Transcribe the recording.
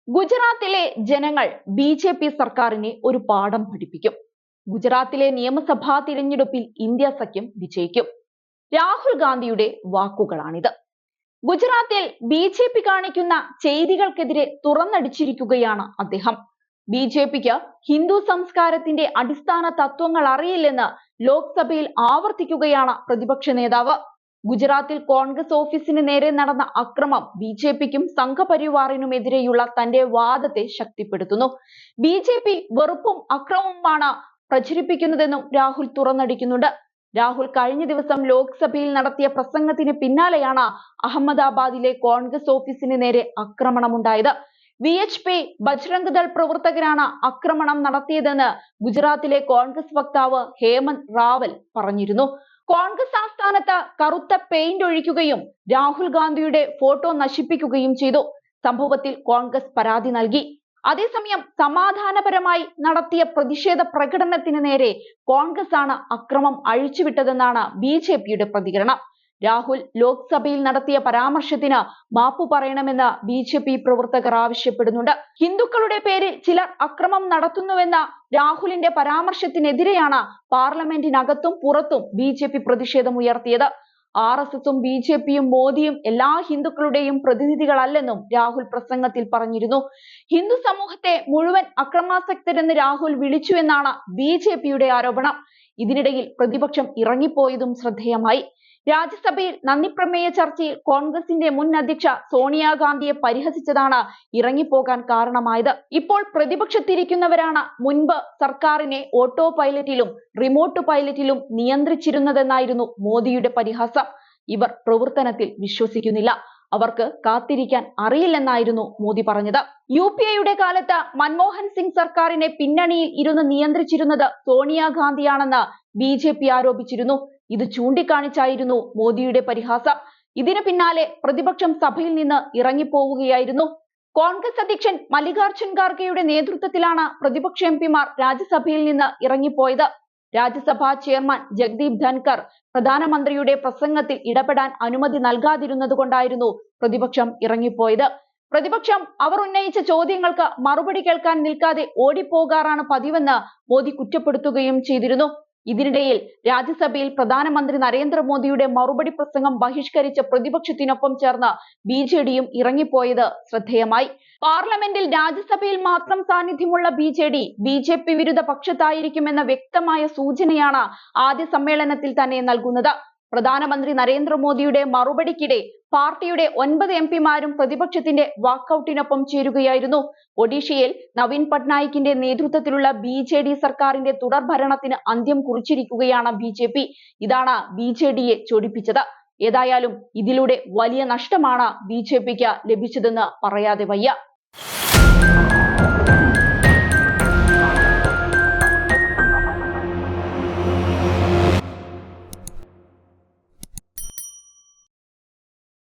ഗുജറാത്തിലെ ജനങ്ങൾ ബി.ജെ.പി. സർക്കാരിനെ ഒരു പാഠം പഠിപ്പിക്കും. ഗുജറാത്തിലെ നിയമസഭാ തിരഞ്ഞെടുപ്പിൽ ഇന്ത്യ സഖ്യം വിജയിക്കും. രാഹുൽ ഗാന്ധിയുടെ വാക്കുകളാണിത്. ഗുജറാത്തിൽ ബി.ജെ.പി. കാണിക്കുന്ന ചെയ്തികൾക്കെതിരെ തുറന്നടിച്ചിരിക്കുകയാണ് അദ്ദേഹം. ബി.ജെ.പിക്ക് ഹിന്ദു സംസ്കാരത്തിന്റെ അടിസ്ഥാന തത്വങ്ങൾ അറിയില്ലെന്ന് ലോക്സഭയിൽ ആവർത്തിക്കുകയാണ് പ്രതിപക്ഷ നേതാവ്. ഗുജറാത്തിൽ കോൺഗ്രസ് ഓഫീസിന് നേരെ നടന്ന അക്രമം ബി.ജെ.പിക്കും സംഘപരിവാറിനുമെതിരെയുള്ള തന്റെ വാദത്തെ ശക്തിപ്പെടുത്തുന്നു. ബി.ജെ.പി. വെറുപ്പും അക്രമവുമാണ് പ്രചരിപ്പിക്കുന്നതെന്നും രാഹുൽ തുറന്നടിക്കുന്നുണ്ട്. രാഹുൽ കഴിഞ്ഞ ദിവസം ലോക്സഭയിൽ നടത്തിയ പ്രസംഗത്തിന് പിന്നാലെയാണ് അഹമ്മദാബാദിലെ കോൺഗ്രസ് ഓഫീസിന് നേരെ ആക്രമണമുണ്ടായത്. വി.എച്ച്.പി. ബജ്രംഗ് ദൾ പ്രവർത്തകരാണ് ആക്രമണം നടത്തിയതെന്ന് ഗുജറാത്തിലെ കോൺഗ്രസ് വക്താവ് ഹേമന്ത് റാവൽ പറഞ്ഞിരുന്നു. കോൺഗ്രസ് ആസ്ഥാനത്ത് കറുത്ത പെയിന്റ് ഒഴിക്കുകയും രാഹുൽ ഗാന്ധിയുടെ ഫോട്ടോ നശിപ്പിക്കുകയും ചെയ്തു. സംഭവത്തിൽ കോൺഗ്രസ് പരാതി നൽകി. അതേസമയം സമാധാനപരമായി നടത്തിയ പ്രതിഷേധ പ്രകടനത്തിന് നേരെ കോൺഗ്രസ് ആണ് അക്രമം അഴിച്ചുവിട്ടതെന്നാണ് ബി.ജെ.പിയുടെ പ്രതികരണം. രാഹുൽ ലോക്സഭയിൽ നടത്തിയ പരാമർശത്തിന് മാപ്പു പറയണമെന്ന് ബി.ജെ.പി. പ്രവർത്തകർ ആവശ്യപ്പെടുന്നുണ്ട്. ഹിന്ദുക്കളുടെ പേരിൽ ചിലർ അക്രമം നടത്തുന്നുവെന്ന രാഹുലിന്റെ പരാമർശത്തിനെതിരെയാണ് പാർലമെന്റിനകത്തും പുറത്തും ബി.ജെ.പി. പ്രതിഷേധമുയർത്തിയത്. ആർ.എസ്.എസും ബി.ജെ.പിയും മോദിയും എല്ലാ ഹിന്ദുക്കളുടെയും പ്രതിനിധികളല്ലെന്നും രാഹുൽ പ്രസംഗത്തിൽ പറഞ്ഞിരുന്നു. ഹിന്ദു സമൂഹത്തെ മുഴുവൻ അക്രമാസക്തരെന്ന് രാഹുൽ വിളിച്ചുവെന്നാണ് ബി.ജെ.പിയുടെ ആരോപണം. ഇതിനിടയിൽ പ്രതിപക്ഷം ഇറങ്ങിപ്പോയതും ശ്രദ്ധേയമായി. രാജ്യസഭയിൽ നന്ദിപ്രമേയ ചർച്ചയിൽ കോൺഗ്രസിന്റെ മുൻ അധ്യക്ഷ സോണിയാഗാന്ധിയെ പരിഹസിച്ചതാണ് ഇറങ്ങിപ്പോകാൻ കാരണമായത്. ഇപ്പോൾ പ്രതിപക്ഷത്തിരിക്കുന്നവരാണ് മുൻപ് സർക്കാരിനെ ഓട്ടോ പൈലറ്റിലും റിമോട്ട് പൈലറ്റിലും നിയന്ത്രിച്ചിരുന്നതെന്നായിരുന്നു മോദിയുടെ പരിഹാസം. ഇവർ പ്രവർത്തനത്തിൽ വിശ്വസിക്കുന്നില്ല, അവർക്ക് കാത്തിരിക്കാൻ അറിയില്ലെന്നായിരുന്നു മോദി പറഞ്ഞത്. യു.പി.എയുടെ കാലത്ത് മൻമോഹൻ സിംഗ് സർക്കാരിനെ പിന്നണിയിൽ ഇരുന്ന് നിയന്ത്രിച്ചിരുന്നത് സോണിയാഗാന്ധിയാണെന്ന് ബി.ജെ.പി. ആരോപിച്ചിരുന്നു. ഇത് ചൂണ്ടിക്കാണിച്ചായിരുന്നു മോദിയുടെ പരിഹാസം. ഇതിനു പിന്നാലെ പ്രതിപക്ഷം സഭയിൽ നിന്ന് ഇറങ്ങിപ്പോവുകയായിരുന്നു. കോൺഗ്രസ് അധ്യക്ഷൻ മല്ലികാർജുൻ ഖാർഗെയുടെ നേതൃത്വത്തിലാണ് പ്രതിപക്ഷ എംപിമാർ രാജ്യസഭയിൽ നിന്ന് ഇറങ്ങിപ്പോയത്. രാജ്യസഭാ ചെയർമാൻ ജഗ്ദീപ് ധൻകർ പ്രധാനമന്ത്രിയുടെ പ്രസംഗത്തിൽ ഇടപെടാൻ അനുമതി നൽകാതിരുന്നതുകൊണ്ടായിരുന്നു പ്രതിപക്ഷം ഇറങ്ങിപ്പോയത്. പ്രതിപക്ഷം അവർ ഉന്നയിച്ച ചോദ്യങ്ങൾക്ക് മറുപടി കേൾക്കാൻ നിൽക്കാതെ ഓടിപ്പോകാറാണ് പതിവെന്ന് മോദി കുറ്റപ്പെടുത്തുകയും ചെയ്തിരുന്നു. ഇതിനിടയിൽ രാജ്യസഭയിൽ പ്രധാനമന്ത്രി നരേന്ദ്രമോദിയുടെ മറുപടി പ്രസംഗം ബഹിഷ്കരിച്ച പ്രതിപക്ഷത്തിനൊപ്പം ചേർന്ന് ബി.ജെ.ഡിയും ഇറങ്ങിപ്പോയത് ശ്രദ്ധേയമായി. പാർലമെന്റിൽ രാജ്യസഭയിൽ മാത്രം സാന്നിധ്യമുള്ള ബി.ജെ.പി. വിരുദ്ധ പക്ഷത്തായിരിക്കുമെന്ന വ്യക്തമായ സൂചനയാണ് ആദ്യ സമ്മേളനത്തിൽ തന്നെ നൽകുന്നത്. പ്രധാനമന്ത്രി നരേന്ദ്രമോദിയുടെ മറുപടിക്കിടെ പാർട്ടിയുടെ 9 എംപിമാരും പ്രതിപക്ഷത്തിന്റെ വാക്കൌട്ടിനൊപ്പം ചേരുകയായിരുന്നു. ഒഡീഷയിൽ നവീൻ പട്നായിക്കിന്റെ നേതൃത്വത്തിലുള്ള ബി.ജെ.ഡി. സർക്കാരിന്റെ തുടർഭരണത്തിന് അന്ത്യം കുറിച്ചിരിക്കുകയാണ് ബി.ജെ.പി. ഇതാണ് ബി.ജെ.ഡിയെ ചൊടിപ്പിച്ചത്. ഏതായാലും ഇതിലൂടെ വലിയ നഷ്ടമാണ് ബി.ജെ.പിക്ക് ലഭിച്ചതെന്ന് പറയാതെ വയ്യ.